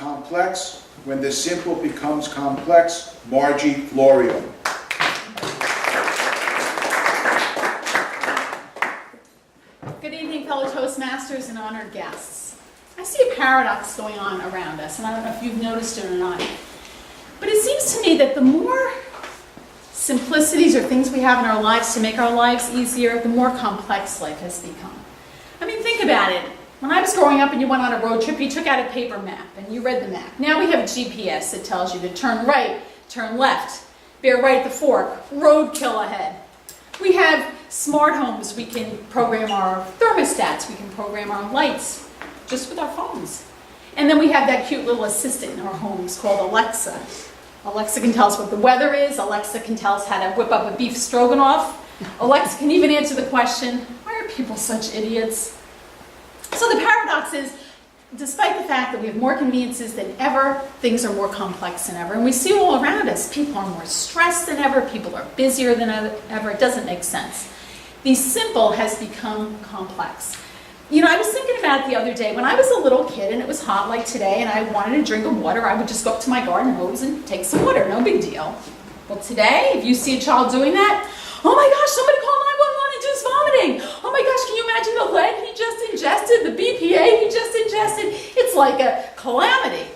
complex. When the simple becomes complex, Margie Florio. Good evening, fellow Toastmasters and honored guests. I see a paradox going on around us, and I don't know if you've noticed it or not. But it seems to me that the more simplicities or things we have in our lives to make our lives easier, the more complex life has become. I mean, think about it. When I was growing up and you went on a road trip, you took out a paper map and you read the map. Now we have a GPS that tells you to turn right, turn left, bear right at the fork, roadkill ahead. We have smart homes. We can program our thermostats. We can program our lights just with our phones. And then we have that cute little assistant in our homes called Alexa. Alexa can tell us what the weather is. Alexa can tell us how to whip up a beef stroganoff. Alexa can even answer the question, why are people such idiots? So the paradox is, despite the fact that we have more conveniences than ever, things are more complex than ever. And we see all around us, people are more stressed than ever, people are busier than ever. It doesn't make sense. The simple has become complex. You know, I was thinking about it the other day. When I was a little kid and it was hot like today and I wanted a drink of water, I would just go up to my garden hose and take some water, no big deal. Well, today, if you see a child doing that, oh my gosh, somebody call 911 and do vomiting. Oh my gosh, can you imagine the lead he just ingested, the BPA he just ingested? It's like a calamity.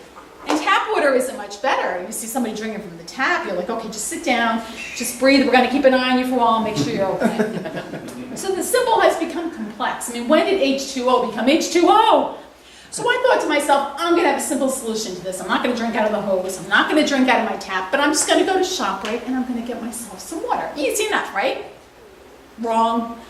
And tap water isn't much better. You see somebody drinking from the tap, you're like, okay, just sit down, just breathe, we're gonna keep an eye on you for a while and make sure you're okay. So the simple has become complex. I mean, when did H2O become H2O? So I thought to myself, I'm gonna have a simple solution to this. I'm not gonna drink out of the hose, I'm not gonna drink out of my tap, but I'm just gonna go to ShopRite and I'm gonna get myself some water. Easy enough, right? Wrong.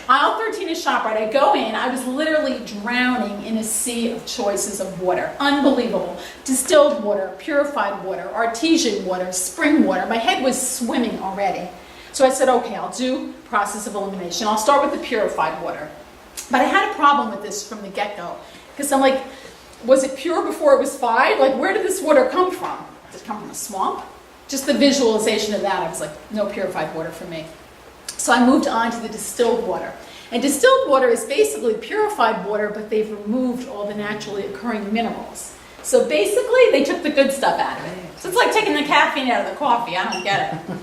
Aisle 13 is ShopRite. I go in, I was literally drowning in a sea of choices of water. Unbelievable. Distilled water, purified water, artesian water, spring water. My head was swimming already. So I said, okay, I'll do process of elimination. I'll start with the purified water. But I had a problem with this from the get-go. Because I'm like, was it pure before it was fine? Like, where did this water come from? Did it come from a swamp? Just the visualization of that, I was like, no purified water for me. So I moved on to the distilled water. And distilled water is basically purified water, but they've removed all the naturally occurring minerals. So basically, they took the good stuff out of it. So it's like taking the caffeine out of the coffee. I don't get it.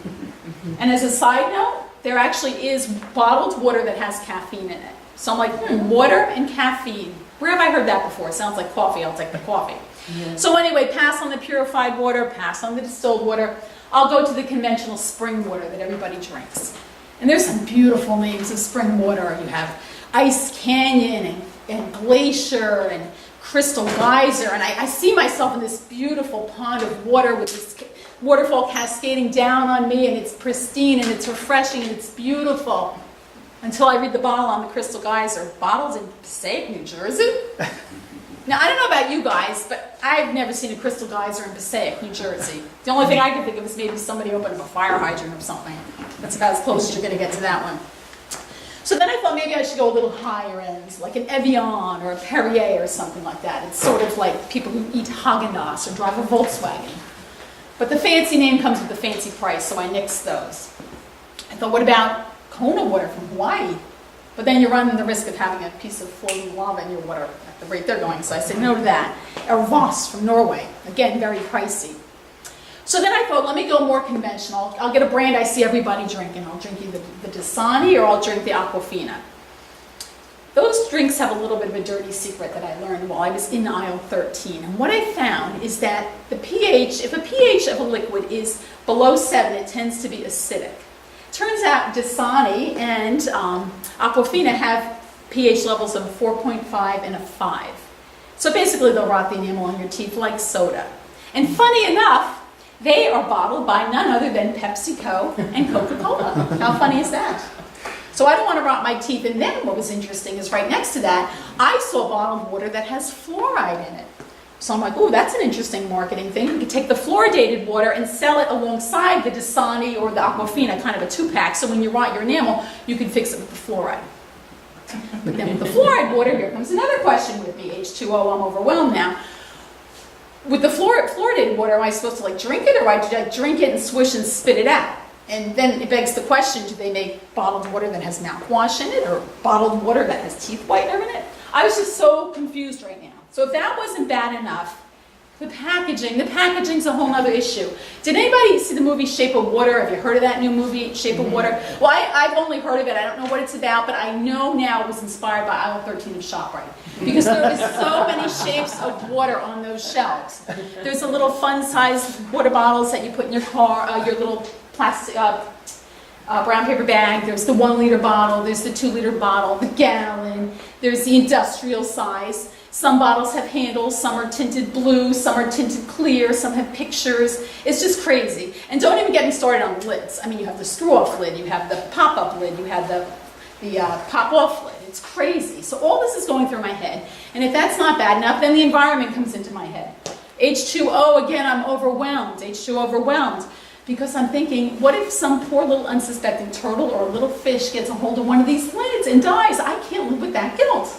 And as a side note, there actually is bottled water that has caffeine in it. So I'm like, water and caffeine. Where have I heard that before? It sounds like coffee. I'll take the coffee. Yeah. So anyway, pass on the purified water, pass on the distilled water. I'll go to the conventional spring water that everybody drinks. And there's some beautiful names of spring water. You have Ice Canyon and Glacier and Crystal Geyser. And I see myself in this beautiful pond of water with this waterfall cascading down on me, and it's pristine and it's refreshing and it's beautiful. Until I read the bottle on the Crystal Geyser. Bottles in Passaic, New Jersey? Now, I don't know about you guys, but I've never seen a Crystal Geyser in Passaic, New Jersey. The only thing I can think of is maybe somebody opened up a fire hydrant or something. That's about as close as you're going to get to that one. So then I thought maybe I should go a little higher end, like an Evian or a Perrier or something like that. It's sort of like people who eat Haagen-Dazs or drive a Volkswagen. But the fancy name comes with the fancy price, so I nixed those. I thought, what about Kona water from Hawaii? But then you're running the risk of having a piece of floating lava in your water at the rate they're going, so I said no to that. Or Voss from Norway, again, very pricey. So then I thought, let me go more conventional. I'll get a brand I see everybody drinking. I'll drink either the Dasani or I'll drink the Aquafina. Those drinks have a little bit of a dirty secret that I learned while I was in aisle 13. And what I found is that the pH, if a pH of a liquid is below 7, it tends to be acidic. Turns out Dasani and Aquafina have pH levels of 4.5 and a 5. So basically they'll rot the enamel on your teeth like soda. And funny enough, they are bottled by none other than PepsiCo and Coca-Cola. How funny is that? So I don't want to rot my teeth. And then what was interesting is right next to that, I saw bottled water that has fluoride in it. So I'm like, ooh, that's an interesting marketing thing. You could take the fluoridated water and sell it alongside the Dasani or the Aquafina, kind of a 2-pack. So when you rot your enamel, you can fix it with the fluoride. But then with the fluoride water, here comes another question with the H2O. I'm overwhelmed now. With the fluoridated water, am I supposed to like drink it, or do I drink it and swish and spit it out? And then it begs the question, do they make bottled water that has mouthwash in it, or bottled water that has teeth whitener in it? I was just so confused right now. So if that wasn't bad enough, The packaging's a whole nother issue. Did anybody see the movie Shape of Water? Have you heard of that new movie, Shape of Water? Well, I've only heard of it. I don't know what it's about, but I know now it was inspired by aisle 13 of ShopRite. Because there is so many shapes of water on those shelves. There's the little fun-sized water bottles that you put in your car, your little plastic, brown paper bag. There's the 1 liter bottle, there's the 2 liter bottle, the gallon, there's the industrial size. Some bottles have handles, some are tinted blue, some are tinted clear, some have pictures. It's just crazy. And don't even get me started on lids. I mean, you have the screw-off lid, you have the pop-up lid, you have the pop-off lid. It's crazy. So all this is going through my head. And if that's not bad enough, then the environment comes into my head. H2O, again, I'm overwhelmed. H2O, overwhelmed. Because I'm thinking, what if some poor little unsuspecting turtle or a little fish gets a hold of one of these lids and dies? I can't live with that guilt.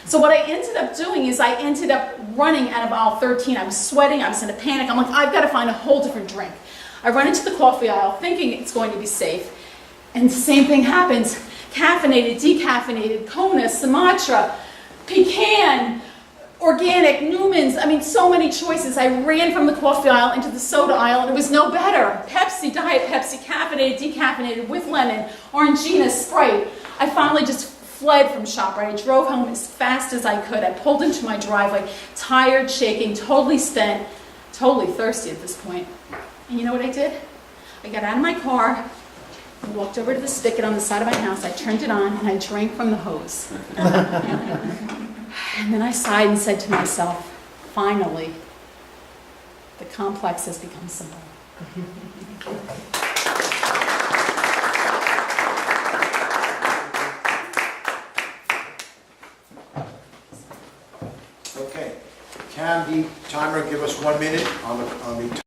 So what I ended up doing is I ended up running out of aisle 13. I was sweating, I was in a panic. I'm like, I've got to find a whole different drink. I run into the coffee aisle thinking it's going to be safe. And the same thing happens. Caffeinated, decaffeinated, Kona, Sumatra, pecan, organic, Newman's. I mean, so many choices. I ran from the coffee aisle into the soda aisle and it was no better. Pepsi, Diet Pepsi, caffeinated, decaffeinated, with lemon, Orangina, Sprite. I finally just fled from ShopRite. I drove home as fast as I could. I pulled into my driveway, tired, shaking, totally spent, totally thirsty at this point. And you know what I did? I got out of my car, I walked over to the spigot on the side of my house, I turned it on, and I drank from the hose. And then I sighed and said to myself, finally, the complex has become simple. Okay. Can the timer give us 1 minute on the